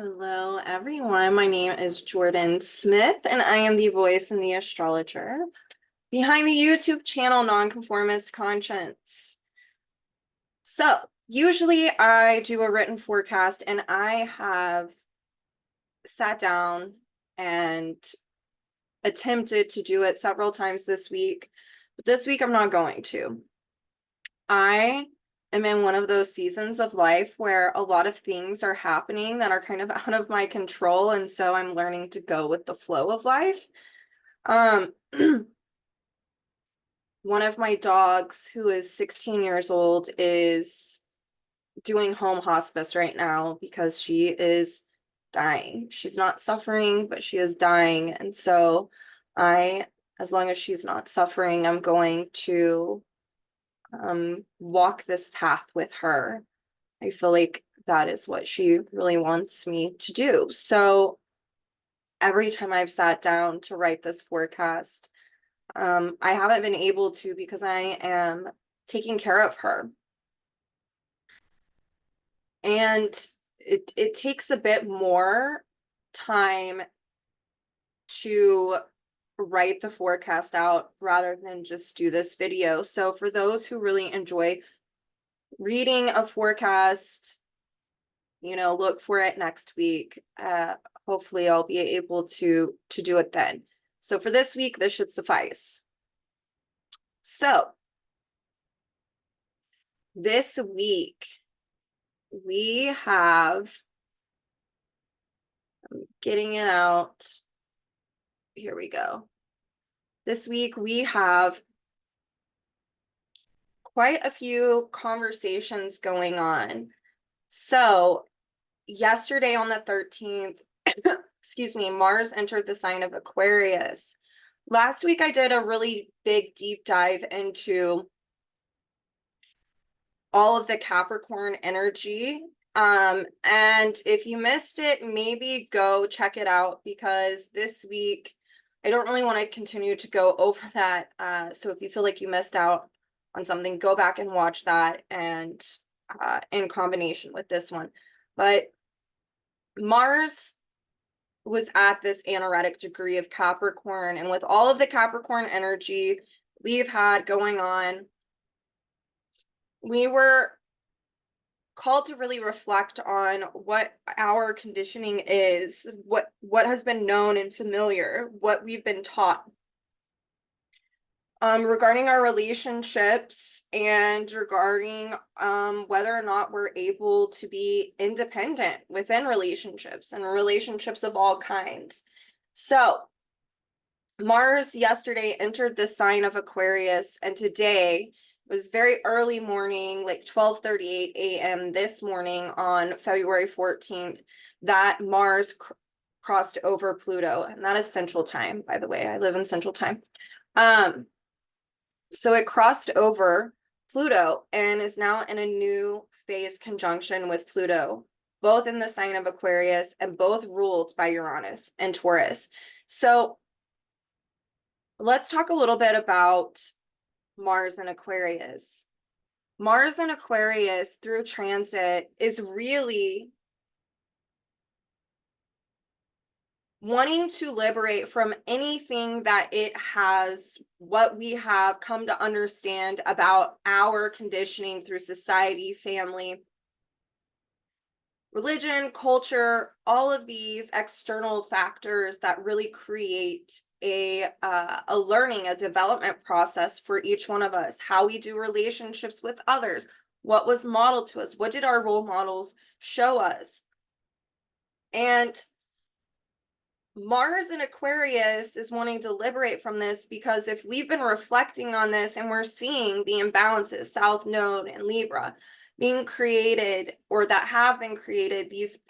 Hello, everyone. My name is Jordyn Smith, and I am the voice and the astrologer behind the YouTube channel Nonconformist Conscience. So, usually I do a written forecast, and I have sat down and attempted to do it several times this week, but this week I'm not going to. I am in one of those seasons of life where a lot of things are happening that are kind of out of my control, and so I'm learning to go with the flow of life. Um, one of my dogs, who is 16 years old, is doing home hospice right now because she is dying. She's not suffering, but she is dying. And so as long as she's not suffering, I'm going to walk this path with her. I feel like that is what she really wants me to do. So every time I've sat down to write this forecast, I haven't been able to because I am taking care of her. And it takes a bit more time to write the forecast out rather than just do this video. So for those who really enjoy reading a forecast, look for it next week. Hopefully I'll be able to do it then. So for this week, this should suffice. So this week we have, I'm getting it out. Here we go. This week we have quite a few conversations going on. So yesterday on the 13th, excuse me, Mars entered the sign of Aquarius. Last week I did a really big deep dive into all of the Capricorn energy. And if you missed it, maybe go check it out because this week I don't really want to continue to go over that. So if you feel like you missed out on something, go back and watch that and in combination with this one. But Mars was at this anaretic degree of Capricorn, and with all of the Capricorn energy we've had going on, we were called to really reflect on what our conditioning is, what has been known and familiar, what we've been taught. Regarding our relationships and regarding whether or not we're able to be independent within relationships and relationships of all kinds. So Mars yesterday entered the sign of Aquarius, and today it was very early morning, like 12:38 a.m. this morning on February 14th, that Mars crossed over Pluto, and that is Central Time, by the way. I live in Central Time. So it crossed over Pluto and is now in a new phase conjunction with Pluto, both in the sign of Aquarius and both ruled by Uranus and Taurus. So let's talk a little bit about Mars and Aquarius. Mars and Aquarius through transit is really wanting to liberate from anything that it has, what we have come to understand about our conditioning through society, family, religion, culture, all of these external factors that really create a learning, a development process for each one of us, how we do relationships with others, what was modeled to us, what did our role models show us. And Mars in Aquarius is wanting to liberate from this because if we've been reflecting on this and we're seeing the imbalances, South Node and Libra, being created or that have been created, these,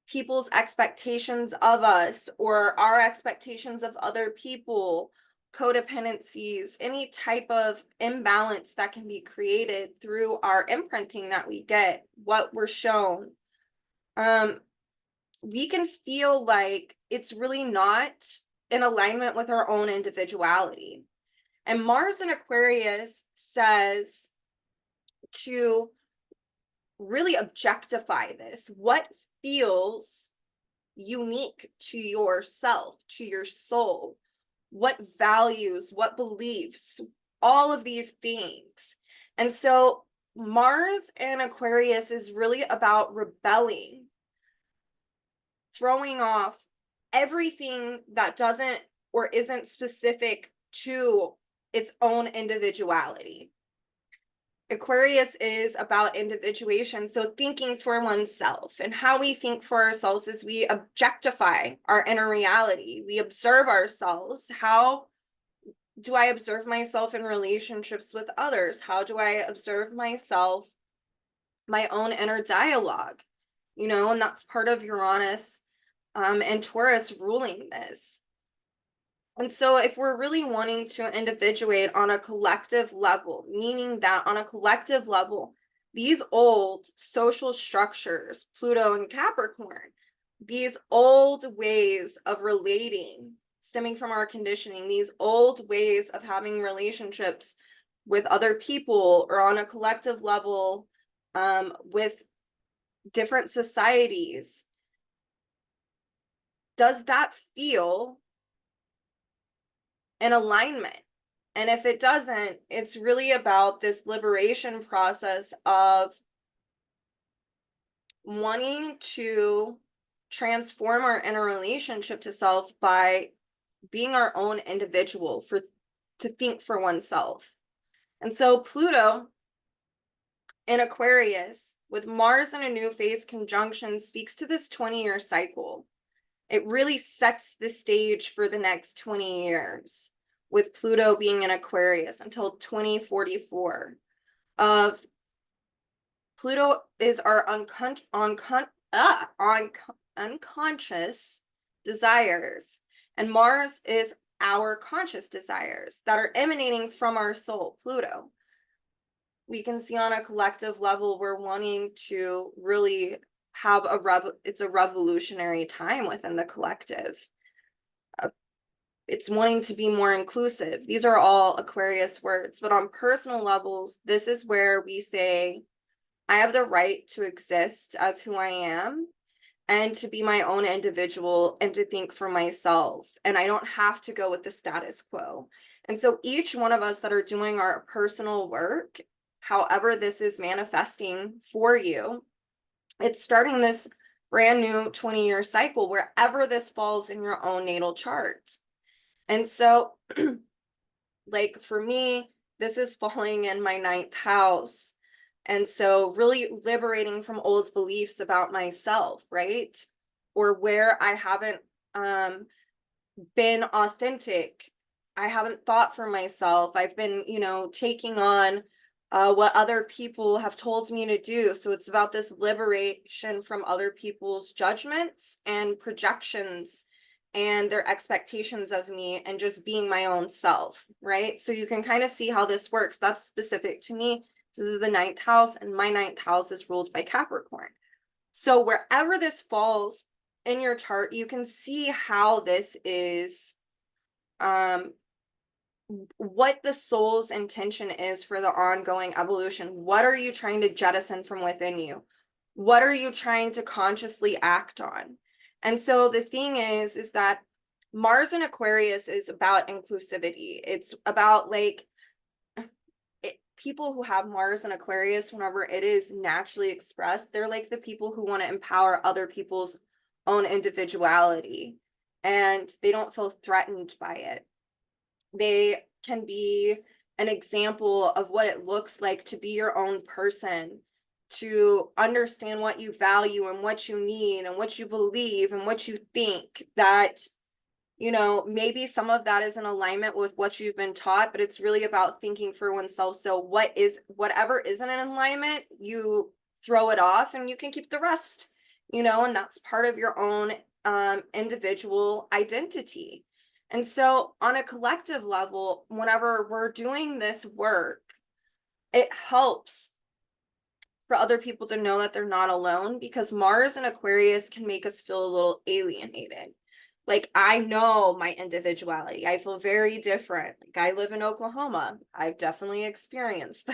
people's expectations of us or our expectations of other people, codependencies, any type of imbalance that can be created through our imprinting that we get, what we're shown. We can feel like it's really not in alignment with our own individuality. And Mars in Aquarius says to really objectify this. What feels unique to yourself, to your soul? What values, what beliefs, all of these things. And so Mars and Aquarius is really about rebelling, throwing off everything that doesn't or isn't specific to its own individuality. Aquarius is about individuation, so thinking for oneself, and how we think for ourselves is we objectify our inner reality. We observe ourselves. How do I observe myself in relationships with others? How do I observe myself, my own inner dialogue? You know, and that's part of Uranus and Taurus ruling this. And so if we're really wanting to individuate on a collective level, meaning that on a collective level, these old social structures, Pluto and Capricorn, these old ways of relating, stemming from our conditioning, these old ways of having relationships with other people or on a collective level with different societies, does that feel in alignment? And if it doesn't, it's really about this liberation process of wanting to transform our inner relationship to self by being our own individual, to think for oneself. And so Pluto in Aquarius with Mars in a new phase conjunction speaks to this 20-year cycle. It really sets the stage for the next 20 years, with Pluto being in Aquarius until 2044. Pluto is our unconscious desires, and Mars is our conscious desires that are emanating from our soul, Pluto. We can see on a collective level, we're wanting to really have it's a revolutionary time within the collective. It's wanting to be more inclusive. These are all Aquarius words, but on personal levels, this is where we say, I have the right to exist as who I am and to be my own individual and to think for myself. And I don't have to go with the status quo. And so each one of us that are doing our personal work, however this is manifesting for you, it's starting this brand new 20-year cycle wherever this falls in your own natal chart. And so, like for me, this is falling in my 9th house. And so really liberating from old beliefs about myself, right? Or where I haven't been authentic. I haven't thought for myself. I've been, taking on what other people have told me to do. So it's about this liberation from other people's judgments and projections and their expectations of me, and just being my own self, right? So you can kind of see how this works. That's specific to me. This is the 9th house, and my 9th house is ruled by Capricorn. So wherever this falls in your chart, you can see how this is what the soul's intention is for the ongoing evolution. What are you trying to jettison from within you? What are you trying to consciously act on? And so the thing is that Mars in Aquarius is about inclusivity. It's about people who have Mars in Aquarius, whenever it is naturally expressed, they're like the people who want to empower other people's own individuality, and they don't feel threatened by it. They can be an example of what it looks like to be your own person, to understand what you value and what you need and what you believe and what you think, that maybe some of that is in alignment with what you've been taught, but it's really about thinking for oneself. So whatever isn't in alignment, you throw it off and you can keep the rest, and that's part of your own individual identity. And so on a collective level, whenever we're doing this work, it helps for other people to know that they're not alone, because Mars and Aquarius can make us feel a little alienated. Like, I know my individuality. I feel very different. Like, I live in Oklahoma. I've definitely experienced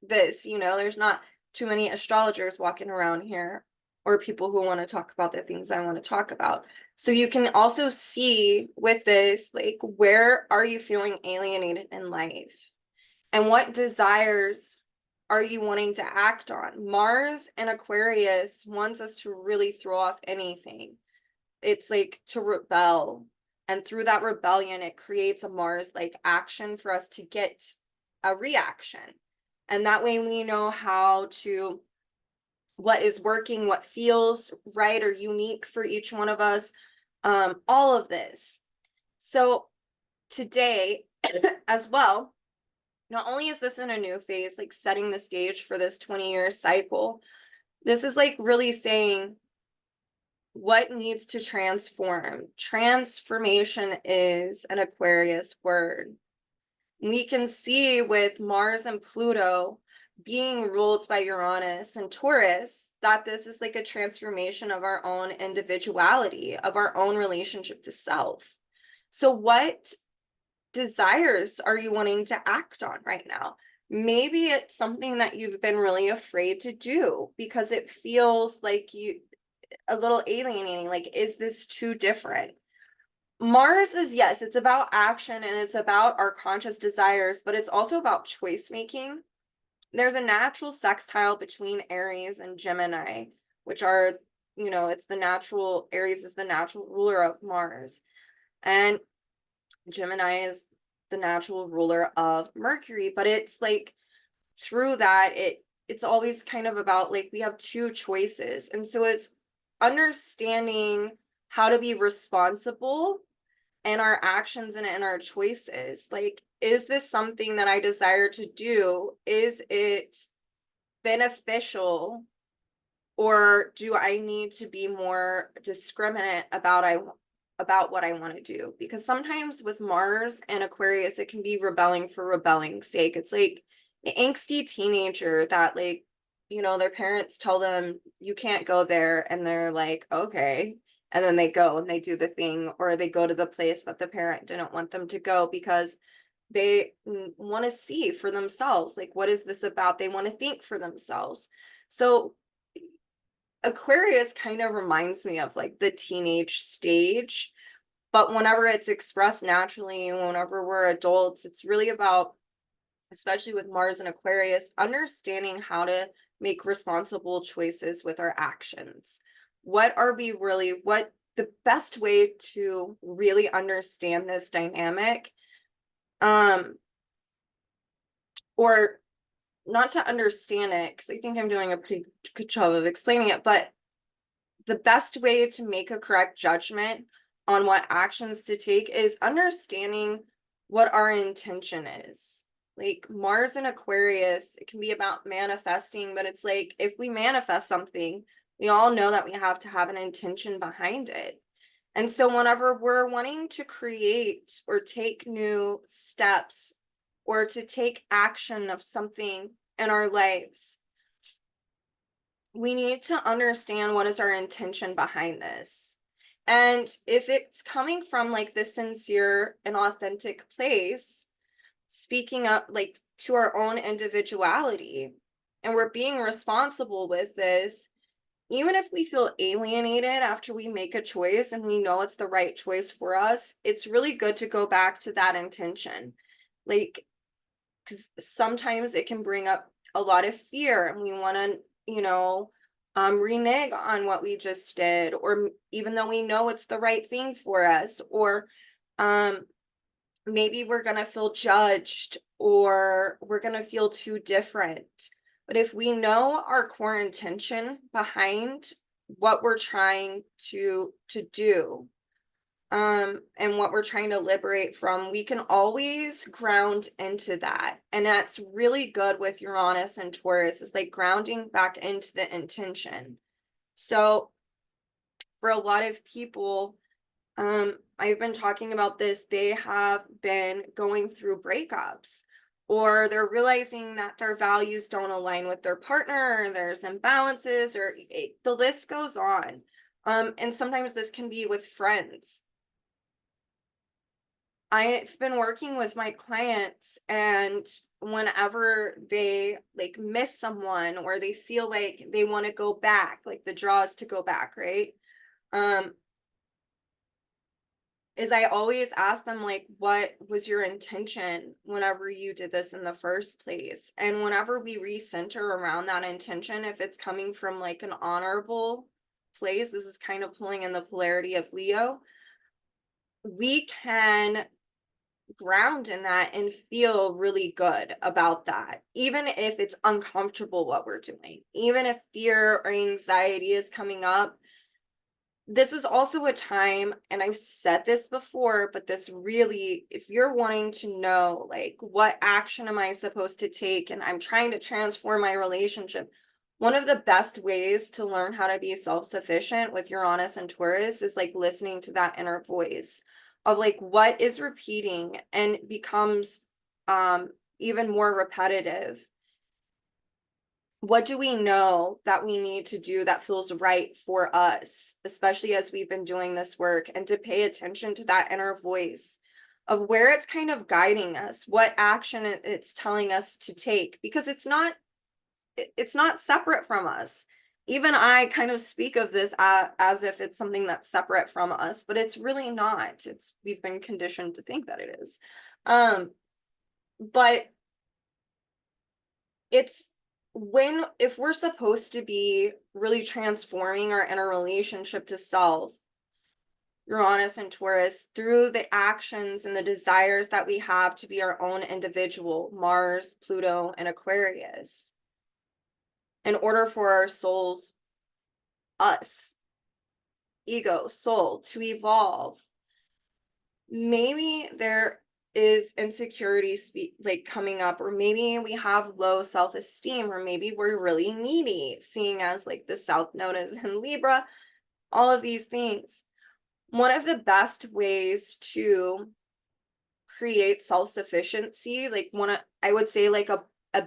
this, there's not too many astrologers walking around here, or people who want to talk about the things I want to talk about. So you can also see with this, like, where are you feeling alienated in life? And what desires are you wanting to act on? Mars and Aquarius wants us to really throw off anything. It's like to rebel. And through that rebellion, it creates a Mars-like action for us to get a reaction. And that way we know how to, what is working, what feels right or unique for each one of us, all of this. So today as well, not only is this in a new phase, like setting the stage for this 20-year cycle, this is like really saying what needs to transform. Transformation is an Aquarius word. We can see with Mars and Pluto being ruled by Uranus and Taurus that this is like a transformation of our own individuality, of our own relationship to self. So what desires are you wanting to act on right now? Maybe it's something that you've been really afraid to do because it feels like you a little alienating. Like, is this too different? Mars is, yes, it's about action and it's about our conscious desires, but it's also about choice making. There's a natural sextile between Aries and Gemini, which are, it's the natural, Aries is the natural ruler of Mars. And Gemini is the natural ruler of Mercury, but it's like through that it's always kind of about like we have two choices. And so it's understanding how to be responsible in our actions and in our choices. Like, is this something that I desire to do? Is it beneficial? Or do I need to be more discriminate about what I want to do? Because sometimes with Mars and Aquarius, it can be rebelling for rebelling's sake. It's like the angsty teenager that, like, their parents tell them you can't go there, and they're like, okay. And then they go and they do the thing, or they go to the place that the parent didn't want them to go because they want to see for themselves, like, what is this about? They want to think for themselves. So Aquarius kind of reminds me of like the teenage stage, but whenever it's expressed naturally, whenever we're adults, it's really about, especially with Mars and Aquarius, understanding how to make responsible choices with our actions. What the best way to really understand this dynamic, or not to understand it, because I think I'm doing a pretty good job of explaining it, but the best way to make a correct judgment on what actions to take is understanding what our intention is. Like Mars and Aquarius, it can be about manifesting, but it's like if we manifest something, we all know that we have to have an intention behind it. And so whenever we're wanting to create or take new steps or to take action of something in our lives, we need to understand what is our intention behind this. And if it's coming from like the sincere and authentic place, speaking up like to our own individuality, and we're being responsible with this, even if we feel alienated after we make a choice and we know it's the right choice for us, it's really good to go back to that intention. Like, because sometimes it can bring up a lot of fear and we want to, renege on what we just did, or even though we know it's the right thing for us, or maybe we're going to feel judged or we're going to feel too different. But if we know our core intention behind what we're trying to do, and what we're trying to liberate from, we can always ground into that. And that's really good with Uranus and Taurus, is like grounding back into the intention. So for a lot of people, I've been talking about this, they have been going through breakups, or they're realizing that their values don't align with their partner, or there's imbalances, or the list goes on. And sometimes this can be with friends. I've been working with my clients, and whenever they like miss someone or they feel like they want to go back, like the draw is to go back, right? Um, is I always ask them, like, what was your intention whenever you did this in the first place? And whenever we recenter around that intention, if it's coming from like an honorable place, this is kind of pulling in the polarity of Leo, we can ground in that and feel really good about that, even if it's uncomfortable what we're doing, even if fear or anxiety is coming up. This is also a time, and I've said this before, but this really, if you're wanting to know, like, what action am I supposed to take, and I'm trying to transform my relationship, one of the best ways to learn how to be self-sufficient with Uranus and Taurus is like listening to that inner voice of like what is repeating and becomes even more repetitive. What do we know that we need to do that feels right for us, especially as we've been doing this work, and to pay attention to that inner voice of where it's kind of guiding us, what action it's telling us to take, because it's not separate from us. Even I kind of speak of this as if it's something that's separate from us, but it's really not. It's we've been conditioned to think that it is. But it's if we're supposed to be really transforming our inner relationship to self, Uranus and Taurus, through the actions and the desires that we have to be our own individual, Mars, Pluto, and Aquarius, in order for our souls, us, ego, soul, to evolve, maybe there is insecurity like coming up, or maybe we have low self-esteem, or maybe we're really needy, seeing as like the South Node is in Libra, all of these things. One of the best ways to create self-sufficiency, like I would say like a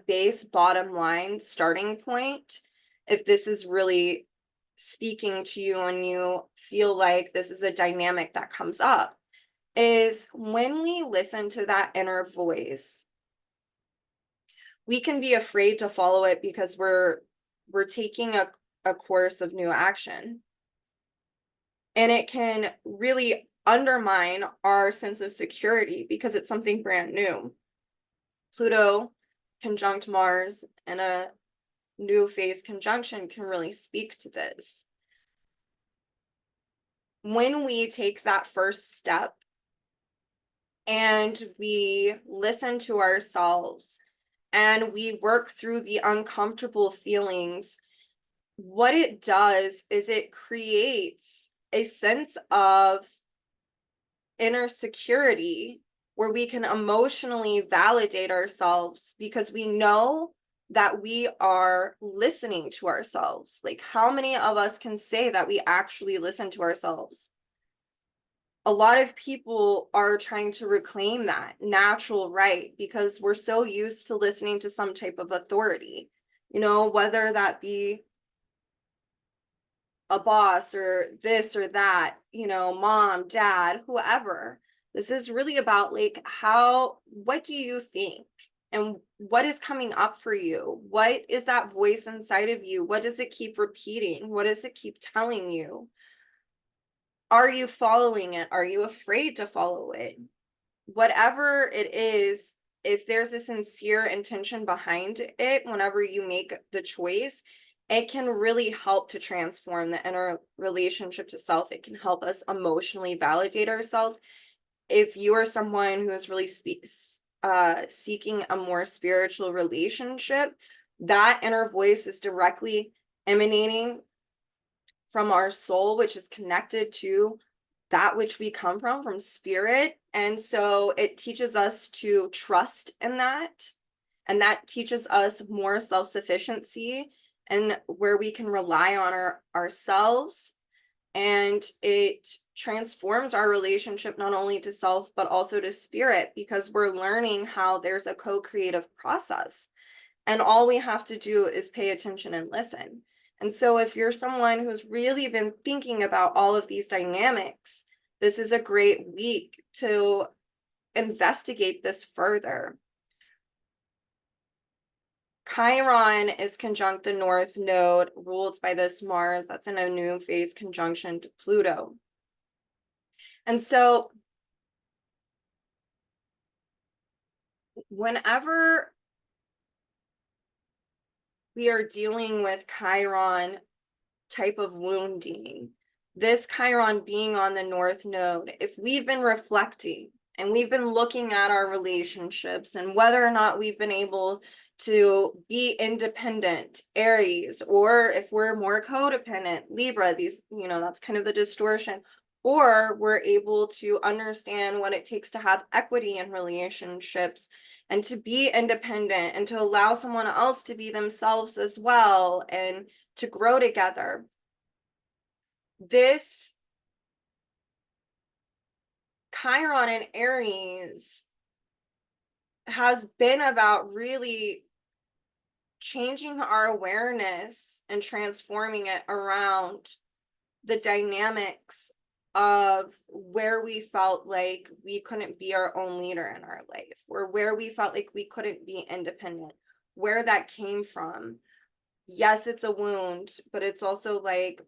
base bottom line starting point, if this is really speaking to you and you feel like this is a dynamic that comes up, is when we listen to that inner voice, we can be afraid to follow it because we're taking a course of new action. And it can really undermine our sense of security because it's something brand new. Pluto conjunct Mars and a new phase conjunction can really speak to this. When we take that first step and we listen to ourselves and we work through the uncomfortable feelings, what it does is it creates a sense of inner security where we can emotionally validate ourselves because we know that we are listening to ourselves. Like, how many of us can say that we actually listen to ourselves? A lot of people are trying to reclaim that natural right because we're so used to listening to some type of authority, whether that be a boss or this or that, mom, dad, whoever. This is really about like what do you think? And what is coming up for you? What is that voice inside of you? What does it keep repeating? What does it keep telling you? Are you following it? Are you afraid to follow it? Whatever it is, if there's a sincere intention behind it, whenever you make the choice, it can really help to transform the inner relationship to self. It can help us emotionally validate ourselves. If you are someone who is really seeking a more spiritual relationship, that inner voice is directly emanating from our soul, which is connected to that which we come from spirit. And so it teaches us to trust in that. And that teaches us more self-sufficiency and where we can rely on ourselves. And it transforms our relationship not only to self, but also to spirit, because we're learning how there's a co-creative process. And all we have to do is pay attention and listen. And so if you're someone who's really been thinking about all of these dynamics, this is a great week to investigate this further. Chiron is conjunct the North Node, ruled by this Mars that's in a new phase conjunction to Pluto. And so whenever we are dealing with Chiron type of wounding, this Chiron being on the North Node, if we've been reflecting and we've been looking at our relationships and whether or not we've been able to be independent, Aries, or if we're more codependent, Libra, these, that's kind of the distortion, or we're able to understand what it takes to have equity in relationships and to be independent and to allow someone else to be themselves as well and to grow together. This Chiron in Aries has been about really changing our awareness and transforming it around the dynamics of where we felt like we couldn't be our own leader in our life, or where we felt like we couldn't be independent, where that came from. Yes, it's a wound, but it's also like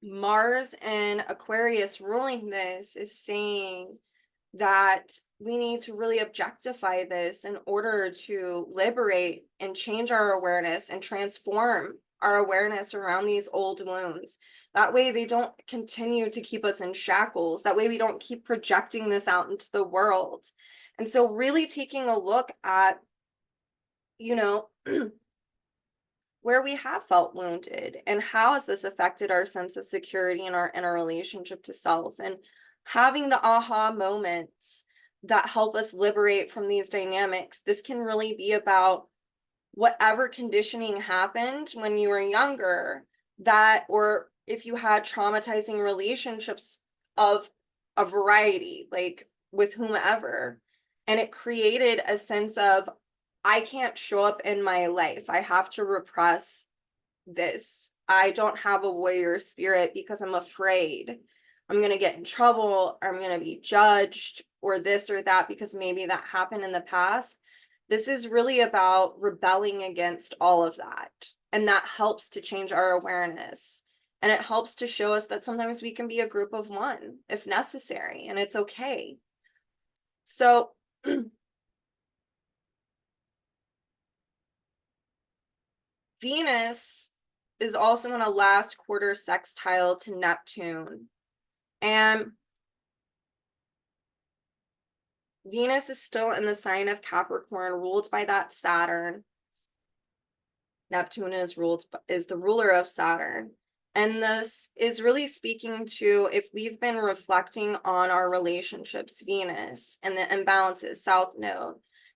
Mars and Aquarius ruling this is saying that we need to really objectify this in order to liberate and change our awareness and transform our awareness around these old wounds. That way they don't continue to keep us in shackles. That way we don't keep projecting this out into the world. And so really taking a look at, where we have felt wounded and how has this affected our sense of security and our inner relationship to self, and having the aha moments that help us liberate from these dynamics. This can really be about whatever conditioning happened when you were younger, that, or if you had traumatizing relationships of a variety, like with whomever, and it created a sense of, I can't show up in my life. I have to repress this. I don't have a warrior spirit because I'm afraid I'm going to get in trouble, or I'm going to be judged, or this or that, because maybe that happened in the past. This is really about rebelling against all of that. And that helps to change our awareness. And it helps to show us that sometimes we can be a group of one if necessary, and it's okay. So Venus is also in a last quarter sextile to Neptune. And Venus is still in the sign of Capricorn, ruled by that Saturn. Neptune is the ruler of Saturn. And this is really speaking to, if we've been reflecting on our relationships, Venus, and the imbalances, South Node,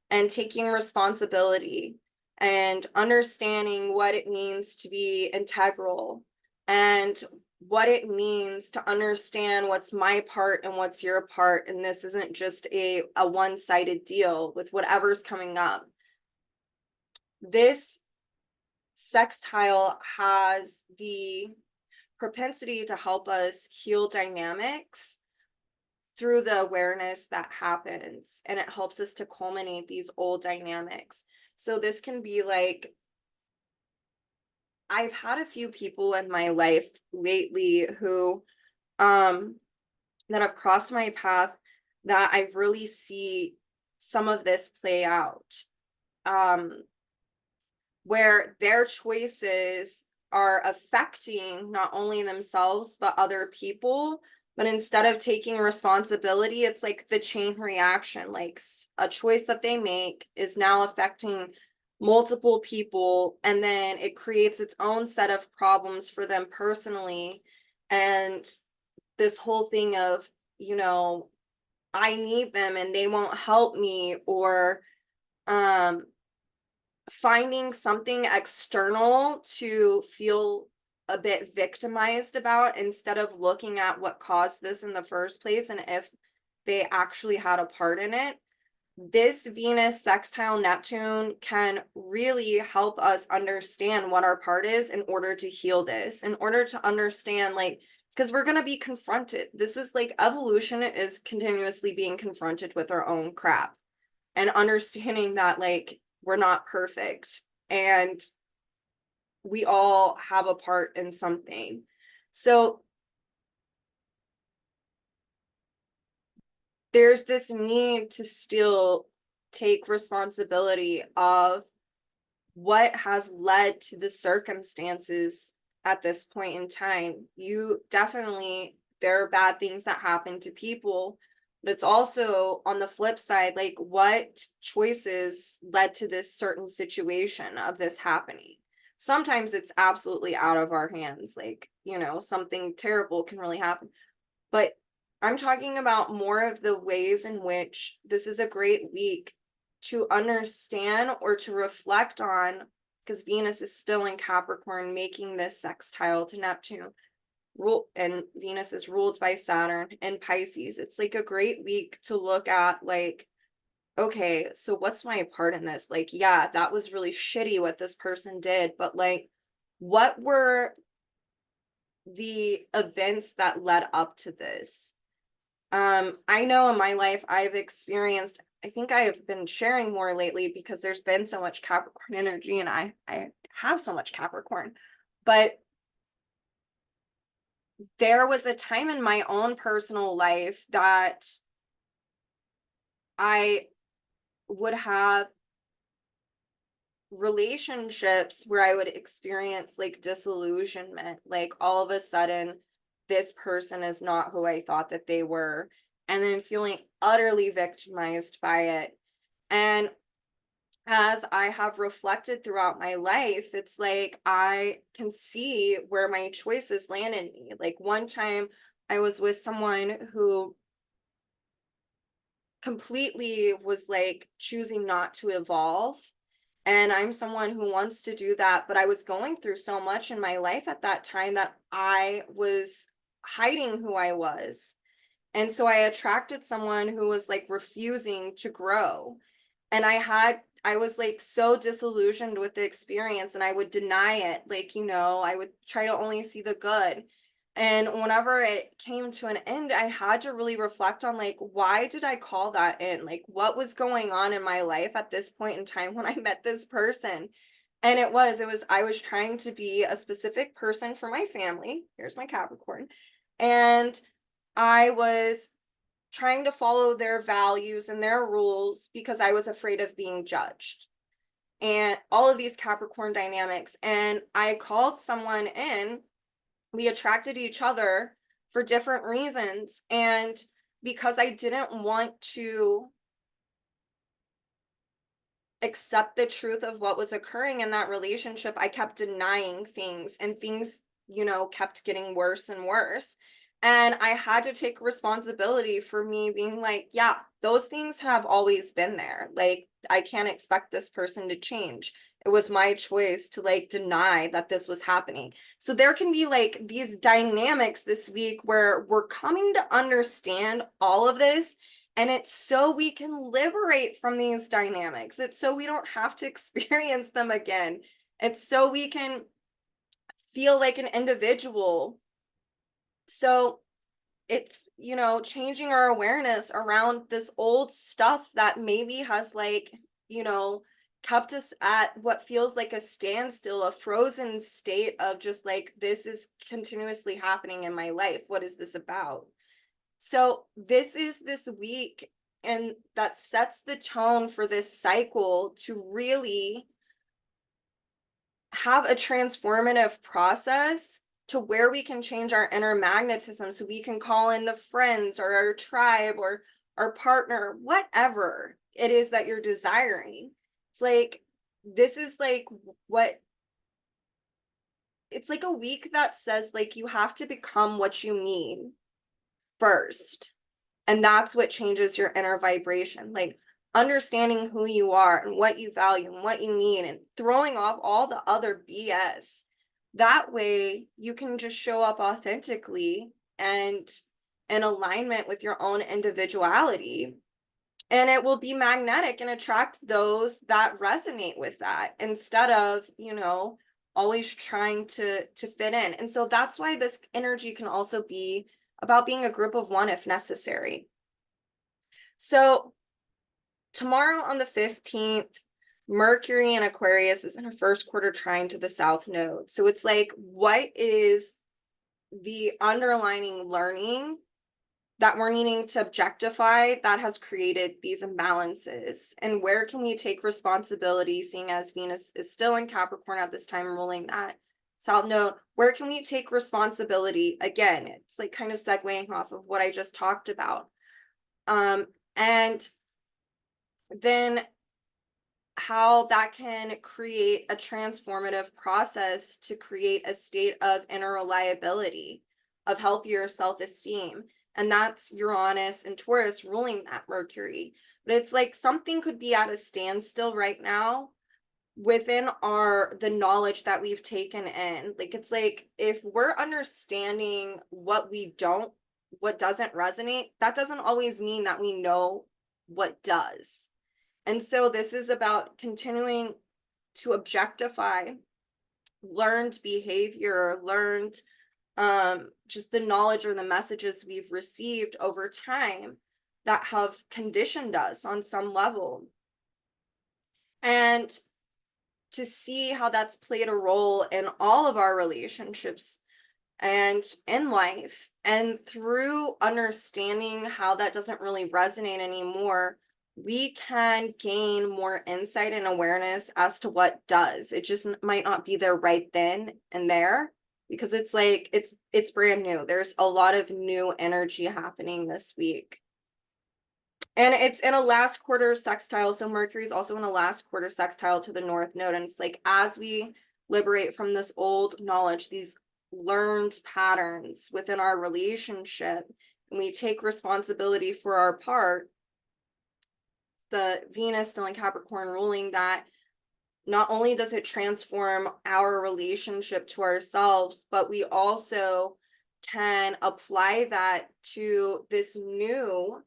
and taking responsibility and understanding what it means to be integral and what it means to understand what's my part and what's your part. And this isn't just a one-sided deal with whatever's coming up. This sextile has the propensity to help us heal dynamics through the awareness that happens, and it helps us to culminate these old dynamics. So this can be like, I've had a few people in my life lately who that have crossed my path that I really see some of this play out, where their choices are affecting not only themselves but other people. But instead of taking responsibility, it's like the chain reaction, like a choice that they make is now affecting multiple people, and then it creates its own set of problems for them personally. And this whole thing of, I need them and they won't help me, or finding something external to feel a bit victimized about, instead of looking at what caused this in the first place and if they actually had a part in it. This Venus sextile Neptune can really help us understand what our part is in order to heal this, in order to understand, like, because we're going to be confronted. This is like evolution is continuously being confronted with our own crap and understanding that like we're not perfect and we all have a part in something. So there's this need to still take responsibility of what has led to the circumstances at this point in time. You definitely, there are bad things that happen to people, but it's also on the flip side, like what choices led to this certain situation of this happening. Sometimes it's absolutely out of our hands, like, something terrible can really happen. But I'm talking about more of the ways in which this is a great week to understand or to reflect on, because Venus is still in Capricorn, making this sextile to Neptune. And Venus is ruled by Saturn and Pisces. It's like a great week to look at, like, okay, so what's my part in this? Like, yeah, that was really shitty what this person did, but like, what were the events that led up to this? I know in my life I've experienced, I think I have been sharing more lately because there's been so much Capricorn energy and I have so much Capricorn. But there was a time in my own personal life that I would have relationships where I would experience like disillusionment, like all of a sudden this person is not who I thought that they were, and then feeling utterly victimized by it. And as I have reflected throughout my life, it's like I can see where my choices landed me. Like one time I was with someone who completely was like choosing not to evolve. And I'm someone who wants to do that, but I was going through so much in my life at that time that I was hiding who I was. And so I attracted someone who was like refusing to grow. And I was like so disillusioned with the experience and I would deny it. Like, I would try to only see the good. And whenever it came to an end, I had to really reflect on like, why did I call that in? Like, what was going on in my life at this point in time when I met this person? And I was trying to be a specific person for my family. Here's my Capricorn. And I was trying to follow their values and their rules because I was afraid of being judged and all of these Capricorn dynamics. And I called someone in, we attracted each other for different reasons. And because I didn't want to accept the truth of what was occurring in that relationship, I kept denying things and things, kept getting worse and worse. And I had to take responsibility for me being like, yeah, those things have always been there. Like, I can't expect this person to change. It was my choice to like deny that this was happening. So there can be like these dynamics this week where we're coming to understand all of this, and it's so we can liberate from these dynamics. It's so we don't have to experience them again. It's so we can feel like an individual. So it's, changing our awareness around this old stuff that maybe has like, kept us at what feels like a standstill, a frozen state of just like, this is continuously happening in my life. What is this about? So this is this week, and that sets the tone for this cycle to really have a transformative process to where we can change our inner magnetism so we can call in the friends or our tribe or our partner, whatever it is that you're desiring. It's like, this is like what it's like a week that says like you have to become what you need first. And that's what changes your inner vibration. Like understanding who you are and what you value and what you need and throwing off all the other BS. That way you can just show up authentically and in alignment with your own individuality. And it will be magnetic and attract those that resonate with that instead of, always trying to fit in. And so that's why this energy can also be about being a group of one if necessary. So tomorrow on the 15th, Mercury in Aquarius is in a first quarter trine to the South Node. So it's like, what is the underlining learning that we're needing to objectify that has created these imbalances? And where can we take responsibility, seeing as Venus is still in Capricorn at this time, ruling that South Node? Where can we take responsibility? Again, it's like kind of segueing off of what I just talked about. And then how that can create a transformative process to create a state of inner reliability, of healthier self-esteem. And that's Uranus and Taurus ruling that Mercury. But it's like something could be at a standstill right now within the knowledge that we've taken in. Like, it's like, if we're understanding what doesn't resonate, that doesn't always mean that we know what does. And so this is about continuing to objectify learned behavior, learned just the knowledge or the messages we've received over time that have conditioned us on some level. And to see how that's played a role in all of our relationships and in life. And through understanding how that doesn't really resonate anymore, we can gain more insight and awareness as to what does. It just might not be there right then and there, because it's like it's brand new. There's a lot of new energy happening this week. And it's in a last quarter sextile. So Mercury's also in a last quarter sextile to the North Node. And it's like, as we liberate from this old knowledge, these learned patterns within our relationship, and we take responsibility for our part, the Venus still in Capricorn ruling that, not only does it transform our relationship to ourselves, but we also can apply that to this new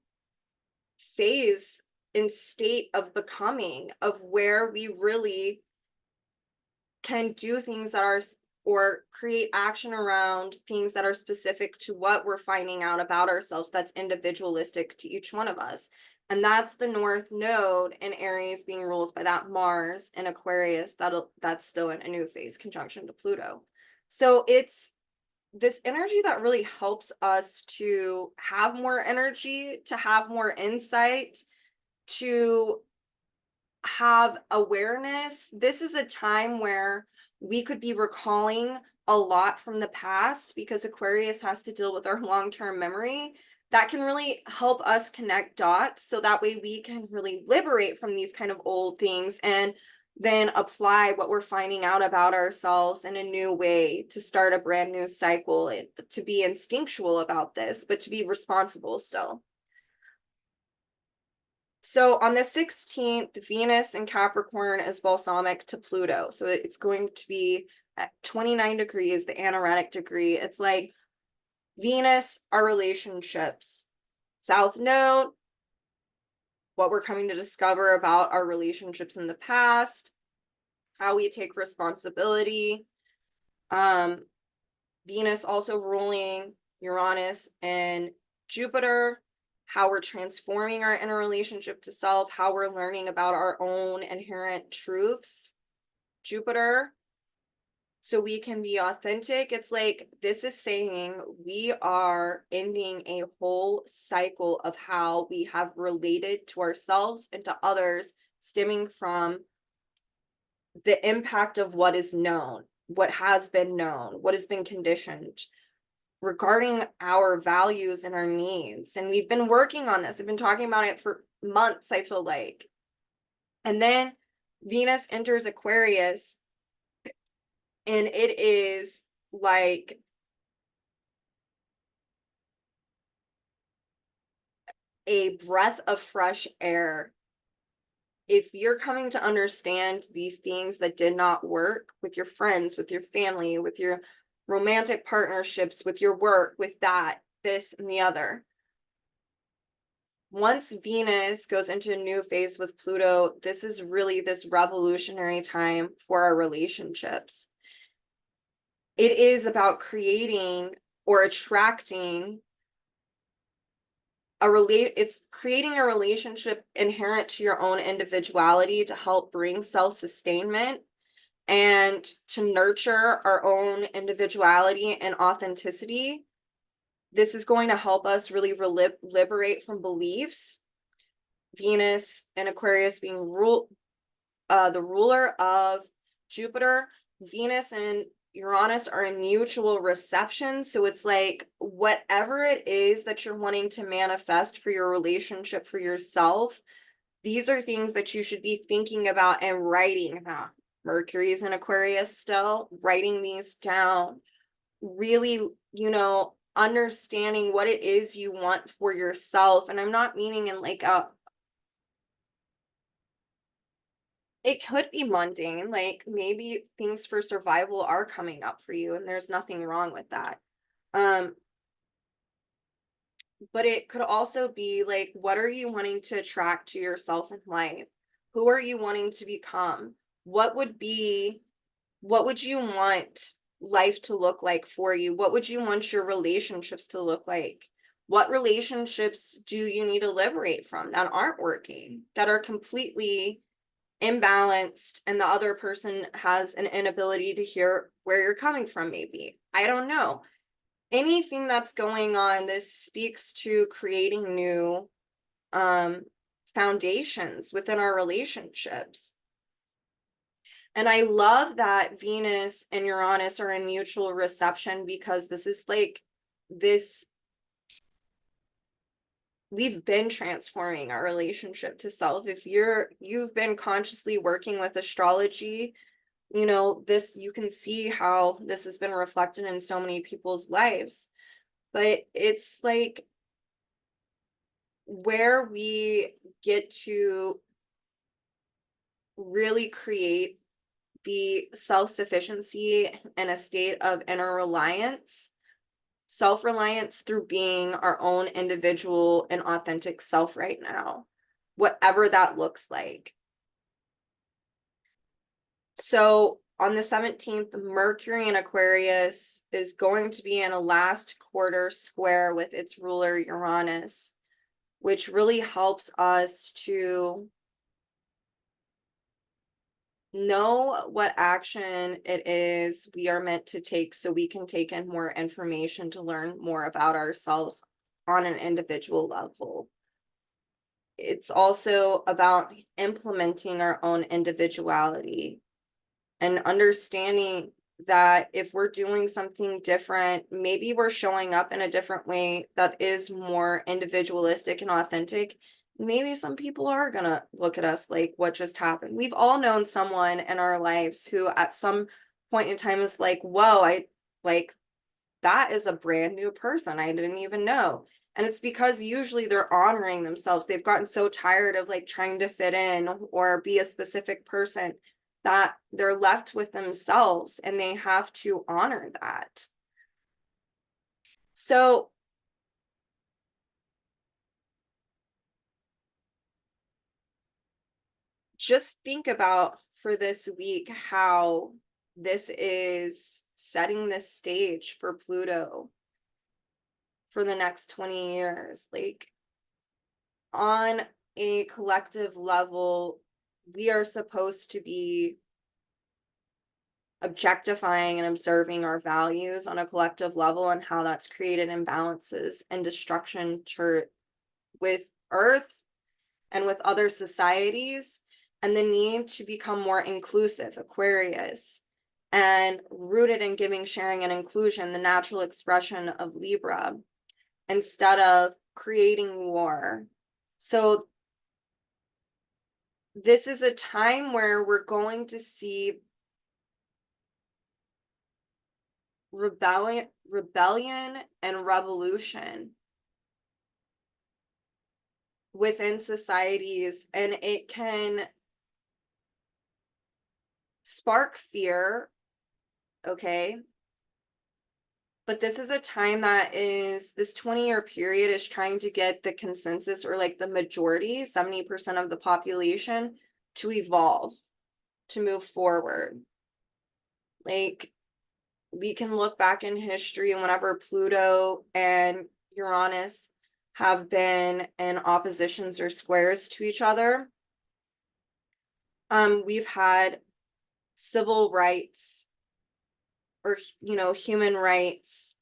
phase in state of becoming, of where we really can do things that are, or create action around things that are specific to what we're finding out about ourselves, that's individualistic to each one of us. And that's the North Node in Aries being ruled by that Mars in Aquarius. That's still in a new phase conjunction to Pluto. So it's this energy that really helps us to have more energy, to have more insight, to have awareness. This is a time where we could be recalling a lot from the past, because Aquarius has to deal with our long-term memory. That can really help us connect dots, so that way we can really liberate from these kind of old things and then apply what we're finding out about ourselves in a new way to start a brand new cycle, and to be instinctual about this, but to be responsible still. So on the 16th, Venus in Capricorn is balsamic to Pluto. So it's going to be at 29 degrees, the anaretic degree. It's like Venus, our relationships. South Node, what we're coming to discover about our relationships in the past, how we take responsibility. Venus also ruling Uranus and Jupiter, how we're transforming our inner relationship to self, how we're learning about our own inherent truths. Jupiter, so we can be authentic. It's like, this is saying we are ending a whole cycle of how we have related to ourselves and to others, stemming from the impact of what is known, what has been known, what has been conditioned regarding our values and our needs. And we've been working on this. I've been talking about it for months, I feel like. And then Venus enters Aquarius, and it is like a breath of fresh air. If you're coming to understand these things that did not work with your friends, with your family, with your romantic partnerships, with your work, with that, this, and the other. Once Venus goes into a new phase with Pluto, this is really this revolutionary time for our relationships. it is about creating or attracting it's creating a relationship inherent to your own individuality to help bring self-sustainment and to nurture our own individuality and authenticity. This is going to help us really liberate from beliefs. Venus and Aquarius being the ruler of Jupiter. Venus and Uranus are in mutual reception. So it's like whatever it is that you're wanting to manifest for your relationship, for yourself, these are things that you should be thinking about and writing about. Mercury is in Aquarius still, writing these down, really, understanding what it is you want for yourself. And I'm not meaning in like it could be mundane, like maybe things for survival are coming up for you and there's nothing wrong with that. Um, but it could also be like, what are you wanting to attract to yourself in life? Who are you wanting to become? What would you want life to look like for you? What would you want your relationships to look like? What relationships do you need to liberate from that aren't working, that are completely imbalanced, and the other person has an inability to hear where you're coming from? Maybe, I don't know, anything that's going on. This speaks to creating new foundations within our relationships. And I love that Venus and Uranus are in mutual reception, because this is like this we've been transforming our relationship to self. If you've been consciously working with astrology, this, you can see how this has been reflected in so many people's lives. But it's like where we get to really create the self-sufficiency and a state of inner reliance, self-reliance, through being our own individual and authentic self right now, whatever that looks like. So on the 17th, Mercury in Aquarius is going to be in a last quarter square with its ruler Uranus, which really helps us to know what action it is we are meant to take, so we can take in more information to learn more about ourselves on an individual level. It's also about implementing our own individuality and understanding that if we're doing something different, maybe we're showing up in a different way that is more individualistic and authentic. Maybe some people are gonna look at us like, what just happened? We've all known someone in our lives who at some point in time is like, whoa, I like, that is a brand new person I didn't even know. And it's because usually they're honoring themselves. They've gotten so tired of like trying to fit in or be a specific person that they're left with themselves, and they have to honor that. So just think about for this week how this is setting the stage for Pluto for the next 20 years. Like, on a collective level, we are supposed to be objectifying and observing our values on a collective level, and how that's created imbalances and destruction with Earth and with other societies, and the need to become more inclusive, Aquarius, and rooted in giving, sharing, and inclusion, the natural expression of Libra, instead of creating war. So this is a time where we're going to see rebellion and revolution within societies, and it can spark fear, okay? But this is a time that is, this 20-year period is trying to get the consensus, or like the majority, 70% of the population, to evolve, to move forward. Like, we can look back in history, and whenever Pluto and Uranus have been in oppositions or squares to each other, we've had civil rights, or human rights,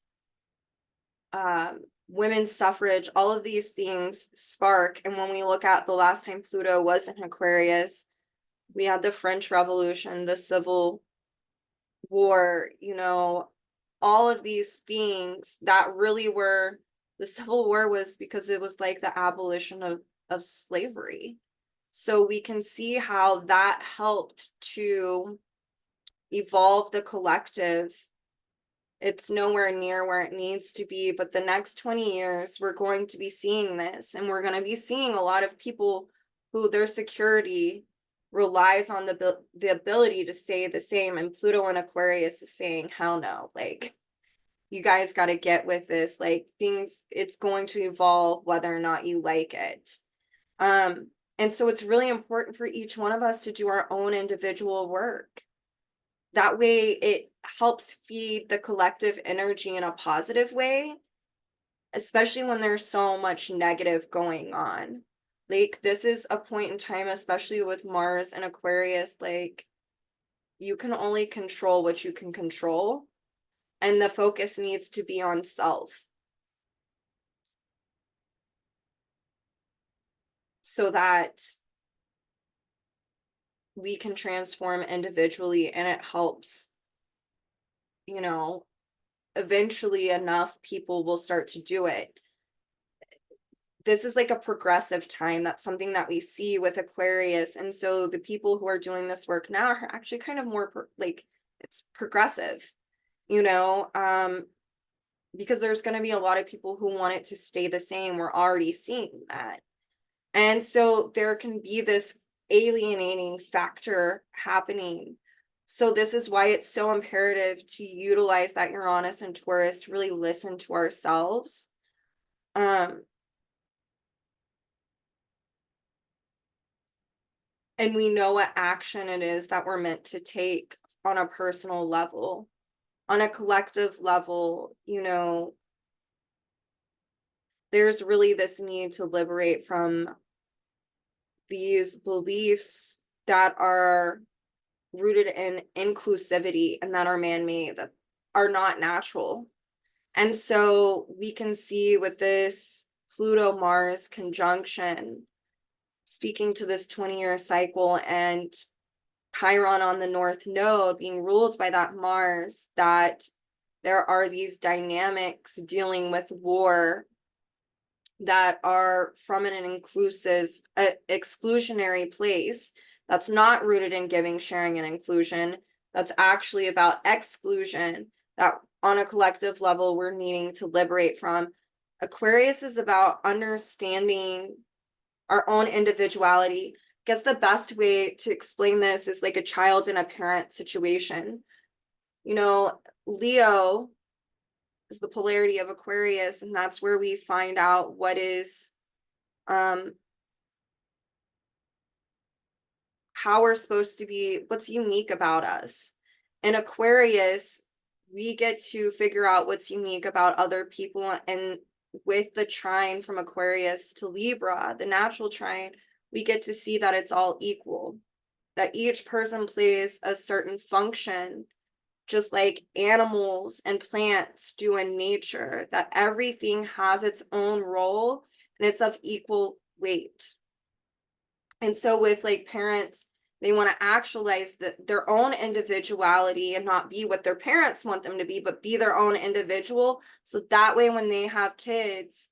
women's suffrage, all of these things spark. And when we look at the last time Pluto was in Aquarius, we had the French Revolution, the Civil War, all of these things that really were, the Civil War was because it was like the abolition of slavery. So we can see how that helped to evolve the collective. It's nowhere near where it needs to be, but the next 20 years, we're going to be seeing this, and we're going to be seeing a lot of people who their security relies on the ability to stay the same. And Pluto and Aquarius is saying, hell no, like, you guys got to get with this, like, things, it's going to evolve whether or not you like it. And so it's really important for each one of us to do our own individual work. That way it helps feed the collective energy in a positive way, especially when there's so much negative going on. Like, this is a point in time, especially with Mars and Aquarius, like, you can only control what you can control, and the focus needs to be on self, so that we can transform individually, and it helps, eventually enough people will start to do it. This is like a progressive time. That's something that we see with Aquarius. And so the people who are doing this work now are actually kind of more like, it's progressive, because there's going to be a lot of people who want it to stay the same. We're already seeing that. And so there can be this alienating factor happening. So this is why it's so imperative to utilize that Uranus and Taurus to really listen to ourselves. And we know what action it is that we're meant to take on a personal level. On a collective level, there's really this need to liberate from these beliefs that are rooted in inclusivity and that are man-made, that are not natural. And so we can see with this Pluto-Mars conjunction, speaking to this 20-year cycle, and Chiron on the North Node being ruled by that Mars, that there are these dynamics dealing with war that are from an inclusive, exclusionary place, that's not rooted in giving, sharing, and inclusion. That's actually about exclusion, that on a collective level we're needing to liberate from. Aquarius is about understanding our own individuality. I guess the best way to explain this is like a child and a parent situation. Leo is the polarity of Aquarius, and that's where we find out what is how we're supposed to be, what's unique about us. In Aquarius, we get to figure out what's unique about other people. And with the trine from Aquarius to Libra, the natural trine, we get to see that it's all equal, that each person plays a certain function, just like animals and plants do in nature, that everything has its own role and it's of equal weight. And so with like parents, they want to actualize their own individuality and not be what their parents want them to be, but be their own individual. So that way, when they have kids,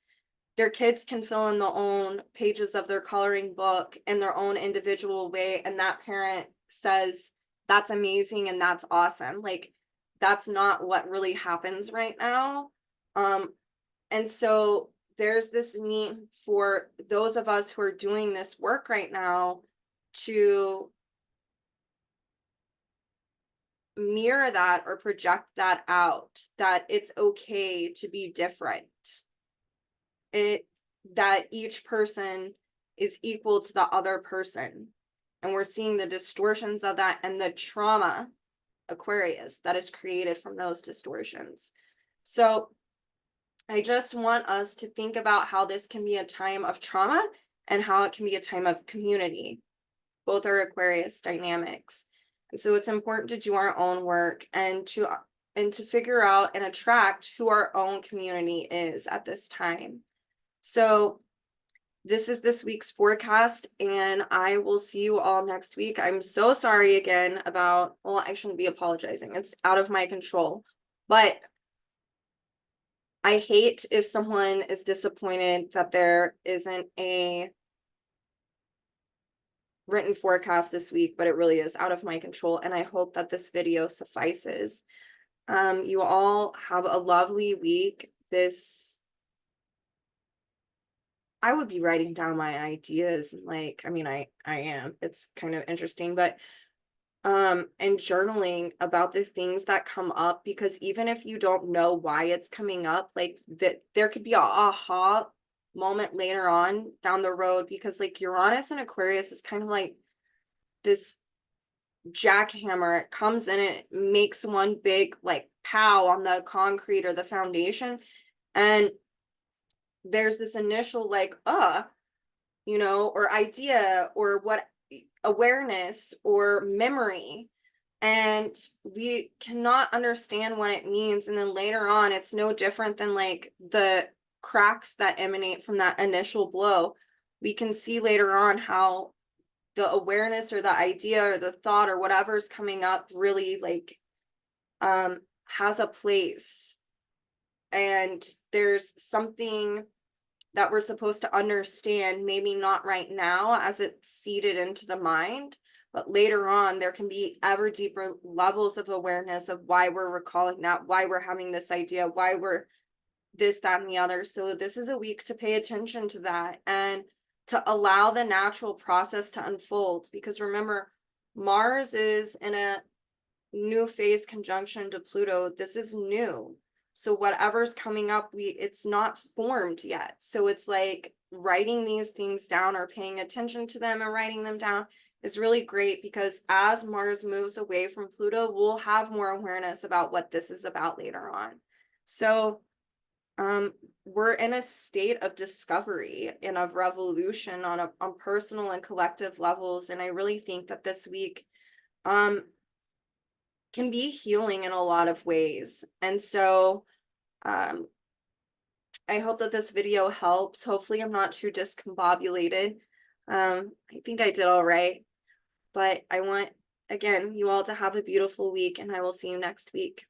their kids can fill in the own pages of their coloring book in their own individual way. And that parent says, that's amazing and that's awesome. Like, that's not what really happens right now. And so there's this need for those of us who are doing this work right now to mirror that or project that out, that it's okay to be different. That each person is equal to the other person. And we're seeing the distortions of that and the trauma Aquarius that is created from those distortions. So I just want us to think about how this can be a time of trauma and how it can be a time of community. Both are Aquarius dynamics. And so it's important to do our own work and to figure out and attract who our own community is at this time. So this is this week's forecast, and I will see you all next week. I'm so sorry again about, well, I shouldn't be apologizing. It's out of my control. But I hate if someone is disappointed that there isn't a written forecast this week, but it really is out of my control. And I hope that this video suffices. You all have a lovely week. I would be writing down my ideas, and like, I mean, I am. It's kind of interesting, but and journaling about the things that come up, because even if you don't know why it's coming up, like that there could be a aha moment later on down the road, because like Uranus and Aquarius is kind of like this jackhammer. It comes in and it makes one big like pow on the concrete or the foundation, and there's this initial like or idea or what awareness or memory, and we cannot understand what it means, and then later on it's no different than like the cracks that emanate from that initial blow. We can see later on how the awareness or the idea or the thought or whatever's coming up really like has a place, and there's something that we're supposed to understand, maybe not right now as it's seeded into the mind, but later on there can be ever deeper levels of awareness of why we're recalling that, why we're having this idea, why we're this, that, and the other. So this is a week to pay attention to that and to allow the natural process to unfold, because remember, Mars is in a new phase conjunction to Pluto. This is new. So whatever's coming up, it's not formed yet. So it's like writing these things down or paying attention to them and writing them down is really great, because as Mars moves away from Pluto, we'll have more awareness about what this is about later on. So we're in a state of discovery and of revolution on personal and collective levels. And I really think that this week can be healing in a lot of ways. And so I hope that this video helps. Hopefully I'm not too discombobulated. I think I did all right, but I want, again, you all to have a beautiful week, and I will see you next week.